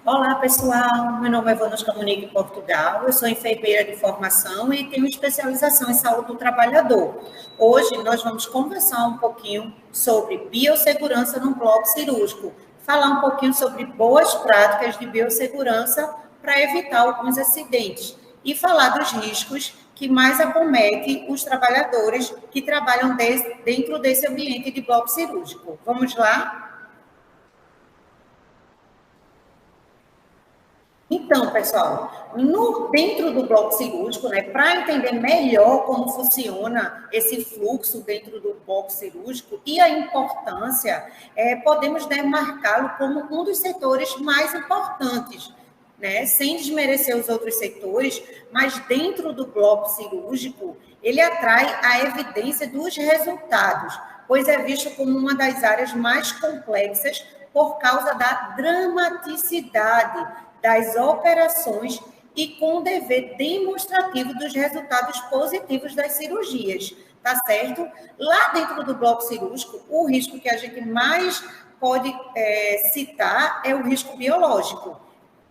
Olá, pessoal. Meu nome é Vanus Comunique Portugal. Eu sou enfermeira de formação e tenho especialização em saúde do trabalhador. Hoje nós vamos conversar um pouquinho sobre biossegurança no bloco cirúrgico, falar um pouquinho sobre boas práticas de biossegurança para evitar alguns acidentes e falar dos riscos que mais acometem os trabalhadores que trabalham dentro desse ambiente de bloco cirúrgico. Vamos lá? Então, pessoal, dentro do bloco cirúrgico, né, para entender melhor como funciona esse fluxo dentro do bloco cirúrgico e a importância, podemos demarcá-lo como um dos setores mais importantes, né, sem desmerecer os outros setores, mas dentro do bloco cirúrgico, ele atrai a evidência dos resultados, pois é visto como uma das áreas mais complexas por causa da dramaticidade das operações e com o dever demonstrativo dos resultados positivos das cirurgias, tá certo? Lá dentro do bloco cirúrgico, o risco que a gente mais pode citar é o risco biológico,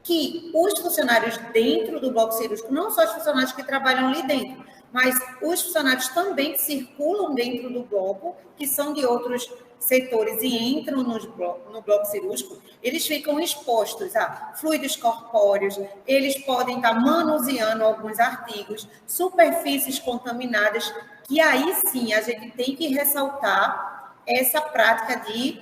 que os funcionários dentro do bloco cirúrgico, não só os funcionários que trabalham ali dentro, mas os funcionários também que circulam dentro do bloco, que são de outros setores e entram no bloco cirúrgico, eles ficam expostos a fluidos corpóreos, eles podem estar manuseando alguns artigos, superfícies contaminadas, que aí sim a gente tem que ressaltar essa prática de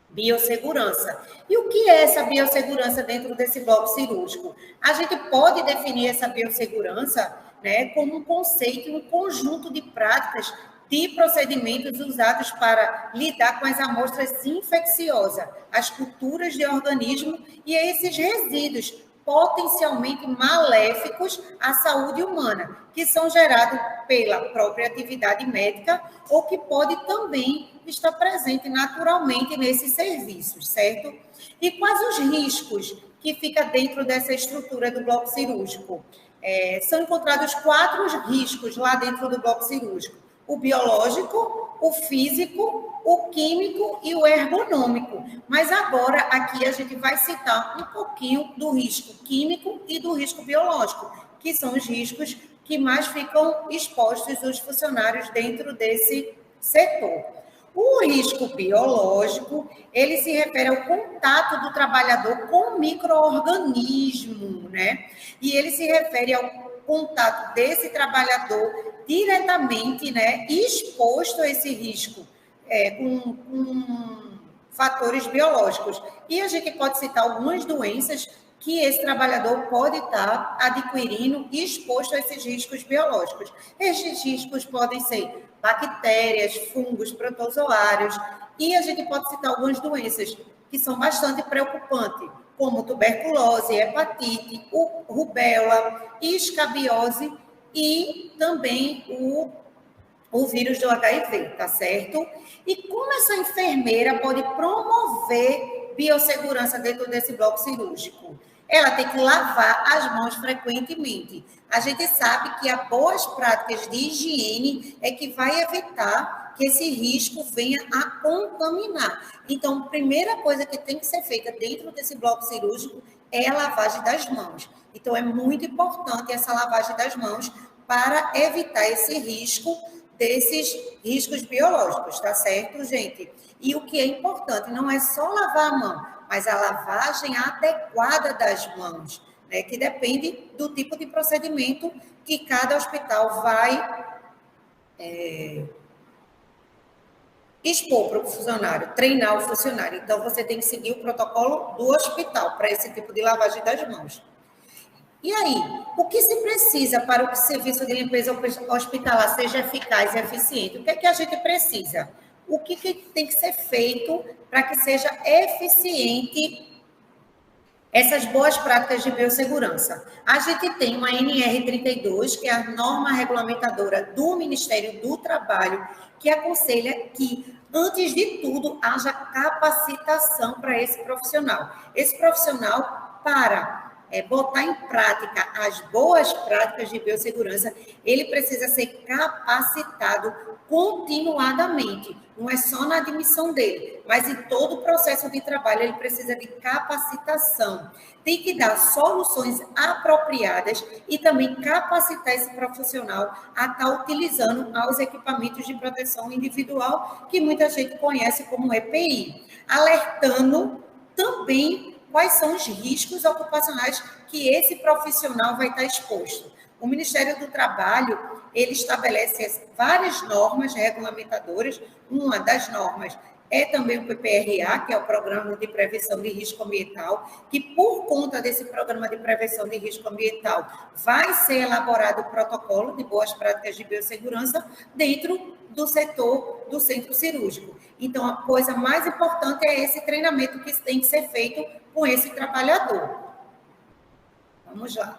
biossegurança. E o que é essa biossegurança dentro desse bloco cirúrgico? A gente pode definir essa biossegurança, né, como um conceito, um conjunto de práticas, de procedimentos usados para lidar com as amostras infecciosas, as culturas de organismo e esses resíduos potencialmente maléficos à saúde humana, que são gerados pela própria atividade médica ou que pode também estar presente naturalmente nesses serviços, certo? E quais os riscos que fica dentro dessa estrutura do bloco cirúrgico? São encontrados 4 riscos lá dentro do bloco cirúrgico: o biológico, o físico, o químico e o ergonômico. Mas agora aqui a gente vai citar um pouquinho do risco químico e do risco biológico, que são os riscos que mais ficam expostos os funcionários dentro desse setor. O risco biológico, ele se refere ao contato do trabalhador com micro-organismo, né? E ele se refere ao contato desse trabalhador diretamente, né, exposto a esse risco, com fatores biológicos. E a gente pode citar algumas doenças que esse trabalhador pode estar adquirindo e exposto a esses riscos biológicos. Esses riscos podem ser bactérias, fungos, protozoários, e a gente pode citar algumas doenças que são bastante preocupantes, como tuberculose, hepatite, rubéola, escabiose e também o vírus do HIV, tá certo? E como essa enfermeira pode promover biossegurança dentro desse bloco cirúrgico? Ela tem que lavar as mãos frequentemente. A gente sabe que as boas práticas de higiene é que vai evitar que esse risco venha a contaminar. Então, a primeira coisa que tem que ser feita dentro desse bloco cirúrgico é a lavagem das mãos. Então, é muito importante essa lavagem das mãos para evitar esse risco desses riscos biológicos, tá certo, gente? E o que é importante não é só lavar a mão, mas a lavagem adequada das mãos, né, que depende do tipo de procedimento que cada hospital vai expor para o funcionário, treinar o funcionário. Então, você tem que seguir o protocolo do hospital para esse tipo de lavagem das mãos. E aí, o que se precisa para que o serviço de limpeza hospitalar seja eficaz e eficiente? O que é que a gente precisa? O que tem que ser feito para que seja eficiente essas boas práticas de biossegurança? A gente tem uma NR32, que é a norma regulamentadora do Ministério do Trabalho, que aconselha que, antes de tudo, haja capacitação para esse profissional. Esse profissional, para botar em prática as boas práticas de biossegurança, ele precisa ser capacitado continuadamente, não é só na admissão dele, mas em todo o processo de trabalho ele precisa de capacitação. Tem que dar soluções apropriadas e também capacitar esse profissional a estar utilizando os equipamentos de proteção individual, que muita gente conhece como EPI, alertando também quais são os riscos ocupacionais que esse profissional vai estar exposto. O Ministério do Trabalho, ele estabelece várias normas regulamentadoras. Uma das normas é também o PPRA, que é o Programa de Prevenção de Risco Ambiental, que por conta desse Programa de Prevenção de Risco Ambiental vai ser elaborado o protocolo de boas práticas de biossegurança dentro do setor do centro cirúrgico. Então, a coisa mais importante é esse treinamento que tem que ser feito com esse trabalhador. Vamos lá.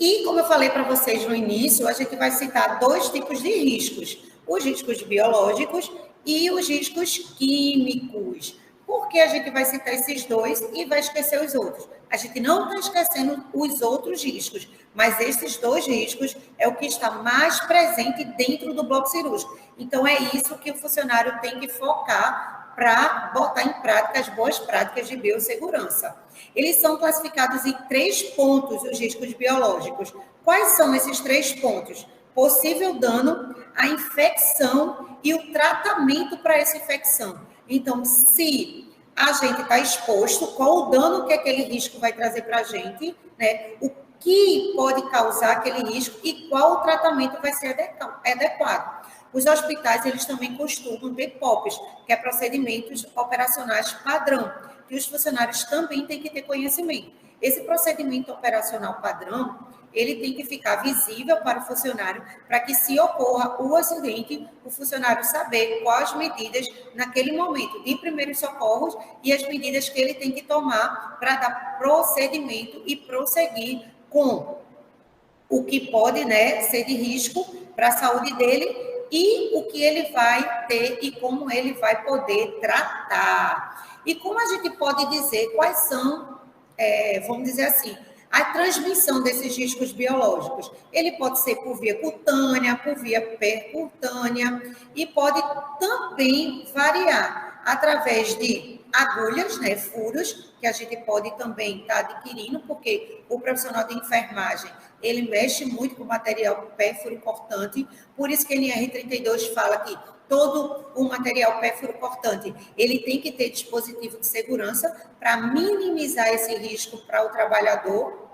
E, como eu falei para vocês no início, a gente vai citar 2 tipos de riscos: os riscos biológicos e os riscos químicos. Por que a gente vai citar esses 2 e vai esquecer os outros? A gente não está esquecendo os outros riscos, mas esses 2 riscos é o que está mais presente dentro do bloco cirúrgico. Então, é isso que o funcionário tem que focar para botar em prática as boas práticas de biossegurança. Eles são classificados em 3 pontos, os riscos biológicos. Quais são esses 3 pontos? Possível dano, a infecção e o tratamento para essa infecção. Então, se a gente está exposto, qual o dano que aquele risco vai trazer para a gente, né? O que pode causar aquele risco e qual o tratamento vai ser adequado. Os hospitais, eles também costumam ter POPs, que é procedimentos operacionais padrão, que os funcionários também têm que ter conhecimento. Esse procedimento operacional padrão, ele tem que ficar visível para o funcionário, para que, se ocorra o acidente, o funcionário saber quais medidas, naquele momento, de primeiros socorros e as medidas que ele tem que tomar para dar procedimento e prosseguir com o que pode, né, ser de risco para a saúde dele e o que ele vai ter e como ele vai poder tratar. E como a gente pode dizer quais são, vamos dizer assim, a transmissão desses riscos biológicos? Ele pode ser por via cutânea, por via percutânea e pode também variar através de agulhas, né, furos, que a gente pode também estar adquirindo, porque o profissional de enfermagem, ele mexe muito com material pérfuro cortante, por isso que a NR32 fala que todo o material pérfuro cortante, ele tem que ter dispositivo de segurança para minimizar esse risco para o trabalhador,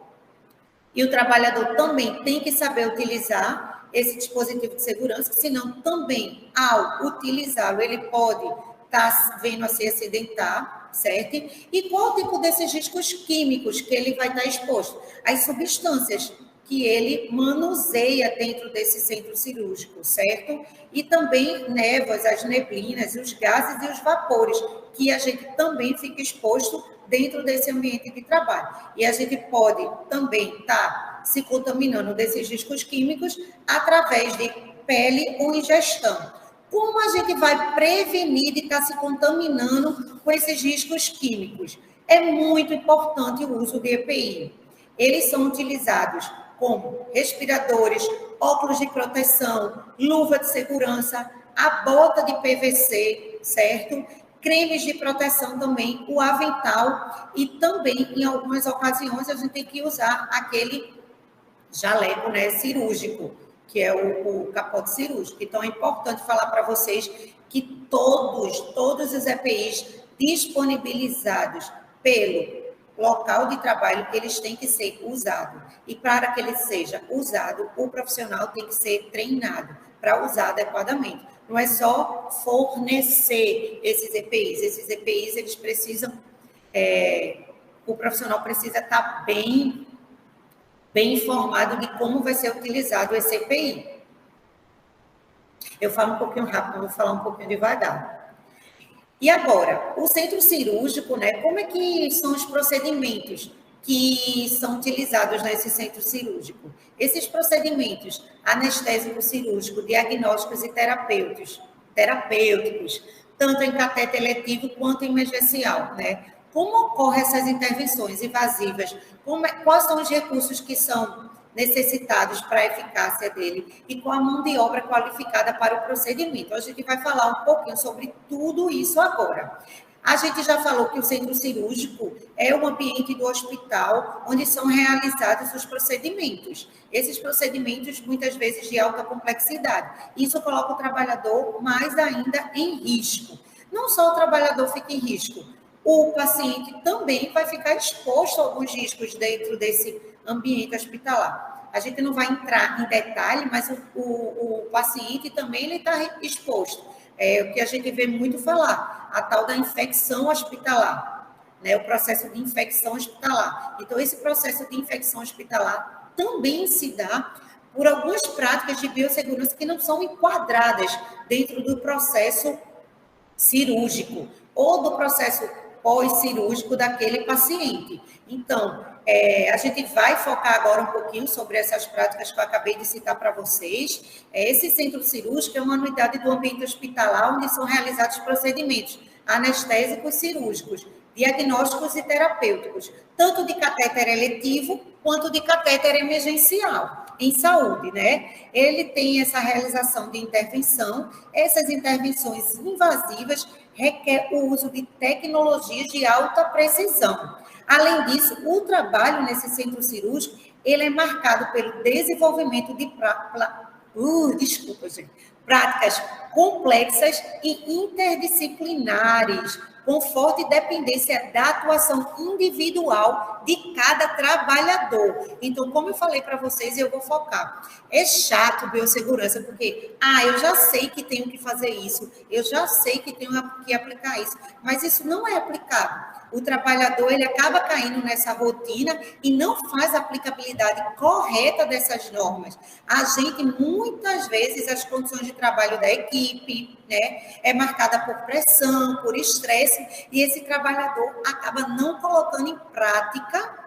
e o trabalhador também tem que saber utilizar esse dispositivo de segurança, senão também, ao utilizá-lo, ele pode estar vendo a se acidentar, certo? E qual o tipo desses riscos químicos que ele vai estar exposto? As substâncias que ele manuseia dentro desse centro cirúrgico, certo? E também névoas, as neblinas, os gases e os vapores, que a gente também fica exposto dentro desse ambiente de trabalho. E a gente pode também estar se contaminando desses riscos químicos através de pele ou ingestão. Como a gente vai prevenir de estar se contaminando com esses riscos químicos? É muito importante o uso de EPI. Eles são utilizados como respiradores, óculos de proteção, luva de segurança, a bota de PVC, certo? Cremes de proteção também, o avental e também, em algumas ocasiões, a gente tem que usar aquele jaleco, né, cirúrgico, que é o capote cirúrgico. Então, é importante falar para vocês que todos os EPIs disponibilizados pelo local de trabalho, eles têm que ser usados. E para que ele seja usado, o profissional tem que ser treinado para usar adequadamente. Não é só fornecer esses EPIs. Esses EPIs, eles precisam... o profissional precisa estar bem informado de como vai ser utilizado esse EPI. Eu falo um pouquinho rápido, vou falar um pouquinho devagar. E agora, o centro cirúrgico, né? Como é que são os procedimentos que são utilizados nesse centro cirúrgico? Esses procedimentos anestésico cirúrgico, diagnósticos e terapêuticos, tanto em cateter eletivo quanto em emergencial, né? Como ocorrem essas intervenções invasivas? Quais são os recursos que são necessitados para a eficácia dele e com a mão de obra qualificada para o procedimento. A gente vai falar um pouquinho sobre tudo isso agora. A gente já falou que o centro cirúrgico é o ambiente do hospital onde são realizados os procedimentos. Esses procedimentos, muitas vezes, de alta complexidade. Isso coloca o trabalhador mais ainda em risco. Não só o trabalhador fica em risco, o paciente também vai ficar exposto a alguns riscos dentro desse ambiente hospitalar. A gente não vai entrar em detalhe, mas o paciente também está exposto. É o que a gente vê muito falar, a tal da infecção hospitalar, né? O processo de infecção hospitalar. Então, esse processo de infecção hospitalar também se dá por algumas práticas de biossegurança que não são enquadradas dentro do processo cirúrgico ou do processo pós-cirúrgico daquele paciente. Então, a gente vai focar agora um pouquinho sobre essas práticas que eu acabei de citar para vocês. Esse centro cirúrgico é uma unidade do ambiente hospitalar onde são realizados procedimentos anestésicos cirúrgicos, diagnósticos e terapêuticos, tanto de catéter eletivo quanto de catéter emergencial em saúde, né? Ele tem essa realização de intervenção, essas intervenções invasivas requer o uso de tecnologias de alta precisão. Além disso, o trabalho nesse centro cirúrgico, ele é marcado pelo desenvolvimento de práticas complexas e interdisciplinares, com forte dependência da atuação individual de cada trabalhador. Então, como eu falei para vocês, eu vou focar. É chato biossegurança, porque, eu já sei que tenho que fazer isso, eu já sei que tenho que aplicar isso, mas isso não é aplicado. O trabalhador, ele acaba caindo nessa rotina e não faz a aplicabilidade correta dessas normas. A gente, muitas vezes, as condições de trabalho da equipe, né, é marcada por pressão, por estresse, e esse trabalhador acaba não colocando em prática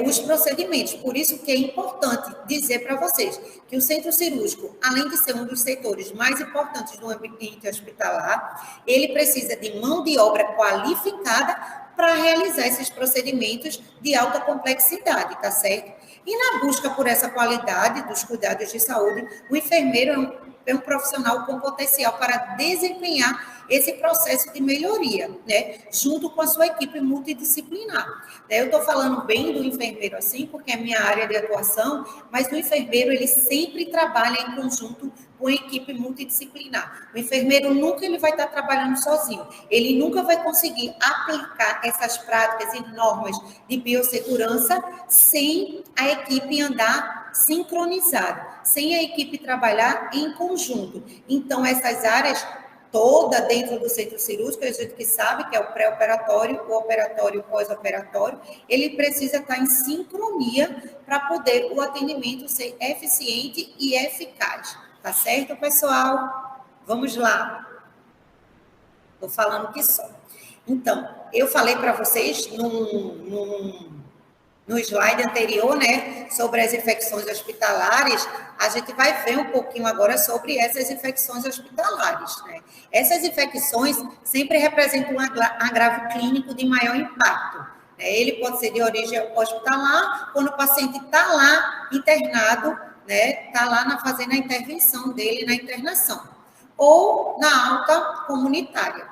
os procedimentos. Por isso que é importante dizer para vocês que o centro cirúrgico, além de ser um dos setores mais importantes do ambiente hospitalar, ele precisa de mão de obra qualificada para realizar esses procedimentos de alta complexidade, tá certo? E na busca por essa qualidade dos cuidados de saúde, o enfermeiro é um profissional com potencial para desempenhar esse processo de melhoria, né, junto com a sua equipe multidisciplinar. Eu estou falando bem do enfermeiro assim, porque é minha área de atuação, mas o enfermeiro, ele sempre trabalha em conjunto com a equipe multidisciplinar. O enfermeiro nunca ele vai estar trabalhando sozinho, ele nunca vai conseguir aplicar essas práticas e normas de biossegurança sem a equipe andar sincronizada, sem a equipe trabalhar em conjunto. Então, essas áreas toda dentro do centro cirúrgico, a gente que sabe que é o pré-operatório, o operatório e o pós-operatório, ele precisa estar em sincronia para poder o atendimento ser eficiente e eficaz. Tá certo, pessoal? Vamos lá. Estou falando que só. Então, eu falei para vocês no slide anterior, né, sobre as infecções hospitalares. A gente vai ver um pouquinho agora sobre essas infecções hospitalares, né? Essas infecções sempre representam um agravo clínico de maior impacto, né? Ele pode ser de origem hospitalar, quando o paciente está lá internado, né, está lá fazendo a intervenção dele na internação, ou na alta comunitária.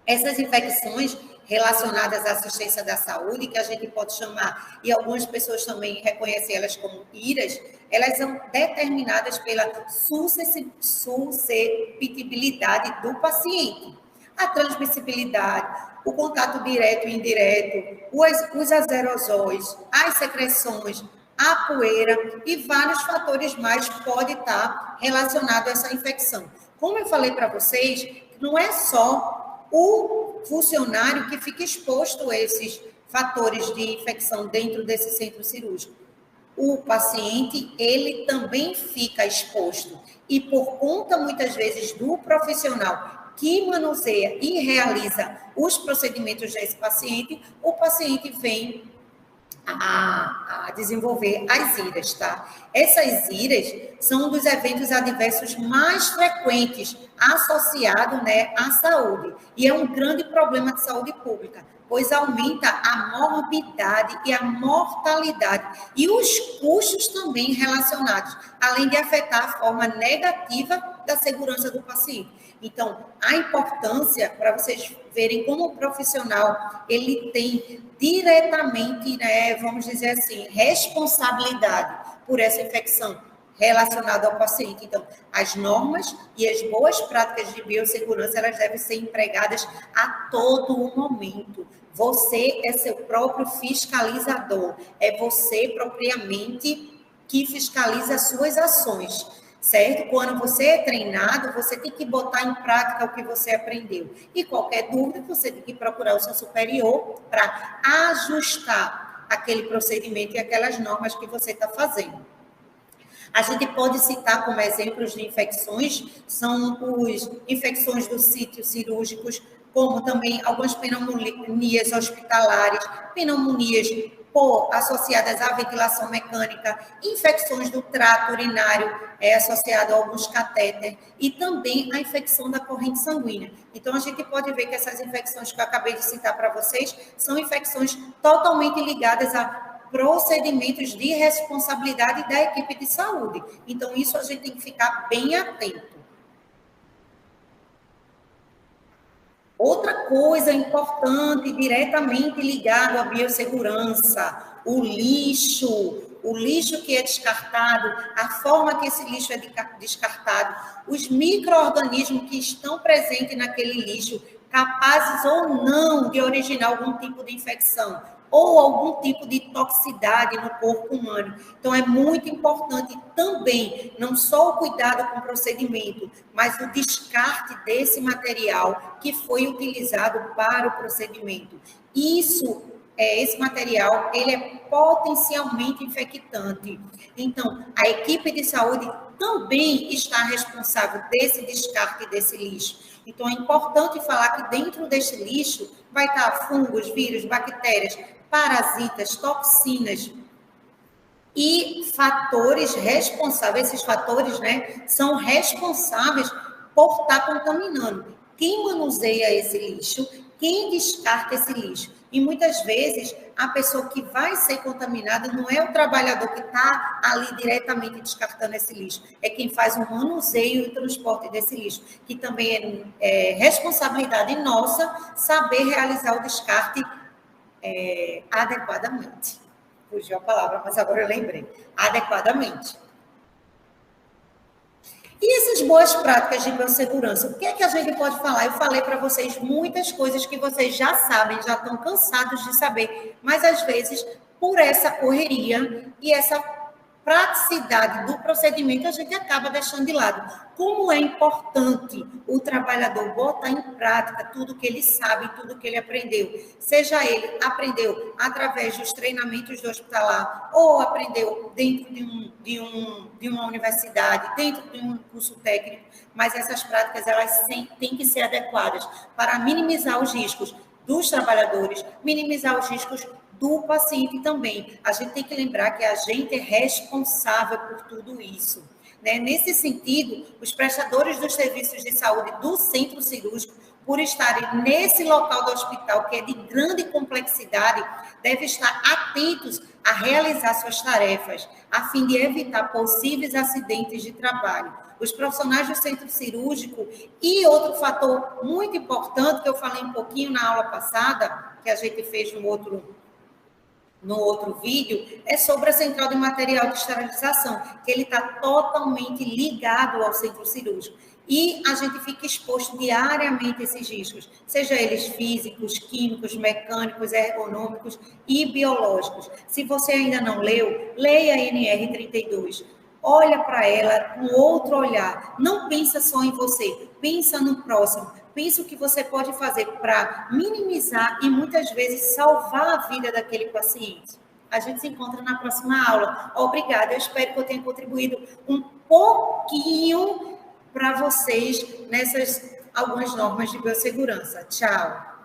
Essas infecções relacionadas à assistência da saúde, que a gente pode chamar, e algumas pessoas também reconhecem elas como IRAs, elas são determinadas pela susceptibilidade do paciente. A transmissibilidade, o contato direto e indireto, os aerosóis, as secreções, a poeira e vários fatores mais podem estar relacionados a essa infecção. Como eu falei para vocês, não é só o funcionário que fica exposto a esses fatores de infecção dentro desse centro cirúrgico. O paciente, ele também fica exposto. E por conta, muitas vezes, do profissional que manuseia e realiza os procedimentos desse paciente, o paciente vem a desenvolver as IRAs, tá? Essas IRAs são um dos eventos adversos mais frequentes associados, né, à saúde. E é um grande problema de saúde pública, pois aumenta a morbidade e a mortalidade e os custos também relacionados, além de afetar a forma negativa da segurança do paciente. Então, a importância, para vocês verem como o profissional, ele tem diretamente, né, vamos dizer assim, responsabilidade por essa infecção relacionada ao paciente. Então, as normas e as boas práticas de biossegurança, elas devem ser empregadas a todo o momento. Você é seu próprio fiscalizador, é você propriamente que fiscaliza as suas ações, certo? Quando você é treinado, você tem que botar em prática o que você aprendeu. E qualquer dúvida, você tem que procurar o seu superior para ajustar aquele procedimento e aquelas normas que você está fazendo. A gente pode citar como exemplos de infecções, são as infecções dos sítios cirúrgicos, como também algumas pneumonias hospitalares, pneumonias associadas à ventilação mecânica, infecções do trato urinário associado a alguns catéteres e também a infecção da corrente sanguínea. Então, a gente pode ver que essas infecções que eu acabei de citar para vocês são infecções totalmente ligadas a procedimentos de responsabilidade da equipe de saúde. Então, isso a gente tem que ficar bem atento. Outra coisa importante, diretamente ligado à biossegurança, o lixo que é descartado, a forma que esse lixo é descartado, os micro-organismos que estão presentes naquele lixo, capazes ou não de originar algum tipo de infecção, ou algum tipo de toxicidade no corpo humano. Então, é muito importante também, não só o cuidado com o procedimento, mas o descarte desse material que foi utilizado para o procedimento. Esse material, ele é potencialmente infectante. Então, a equipe de saúde também está responsável desse descarte desse lixo. Então, é importante falar que dentro desse lixo vai estar fungos, vírus, bactérias, parasitas, toxinas e fatores responsáveis. Esses fatores, né, são responsáveis por estar contaminando. Quem manuseia esse lixo? Quem descarta esse lixo? E muitas vezes a pessoa que vai ser contaminada não é o trabalhador que está ali diretamente descartando esse lixo, é quem faz o manuseio e transporte desse lixo, que também é responsabilidade nossa saber realizar o descarte adequadamente. Fugiu a palavra, mas agora eu lembrei. Adequadamente. E essas boas práticas de biossegurança, o que é que a gente pode falar? Eu falei para vocês muitas coisas que vocês já sabem, já estão cansados de saber, mas às vezes, por essa correria e essa praticidade do procedimento, a gente acaba deixando de lado. Como é importante o trabalhador botar em prática tudo que ele sabe, tudo que ele aprendeu. Seja ele aprendeu através dos treinamentos do hospitalar, ou aprendeu dentro de uma universidade, dentro de um curso técnico, mas essas práticas elas têm que ser adequadas para minimizar os riscos dos trabalhadores, minimizar os riscos do paciente também. A gente tem que lembrar que a gente é responsável por tudo isso, né? Nesse sentido, os prestadores dos serviços de saúde do centro cirúrgico, por estarem nesse local do hospital, que é de grande complexidade, devem estar atentos a realizar suas tarefas, a fim de evitar possíveis acidentes de trabalho. Os profissionais do centro cirúrgico e outro fator muito importante, que eu falei um pouquinho na aula passada, que a gente fez no outro vídeo, é sobre a central de material de esterilização, que ele está totalmente ligado ao centro cirúrgico. E a gente fica exposto diariamente a esses riscos, seja eles físicos, químicos, mecânicos, ergonômicos e biológicos. Se você ainda não leu, leia a NR32. Olha para ela com outro olhar. Não pensa só em você, pensa no próximo. Pensa o que você pode fazer para minimizar e muitas vezes salvar a vida daquele paciente. A gente se encontra na próxima aula. Obrigada, eu espero que eu tenha contribuído um pouquinho para vocês nessas algumas normas de biossegurança. Tchau.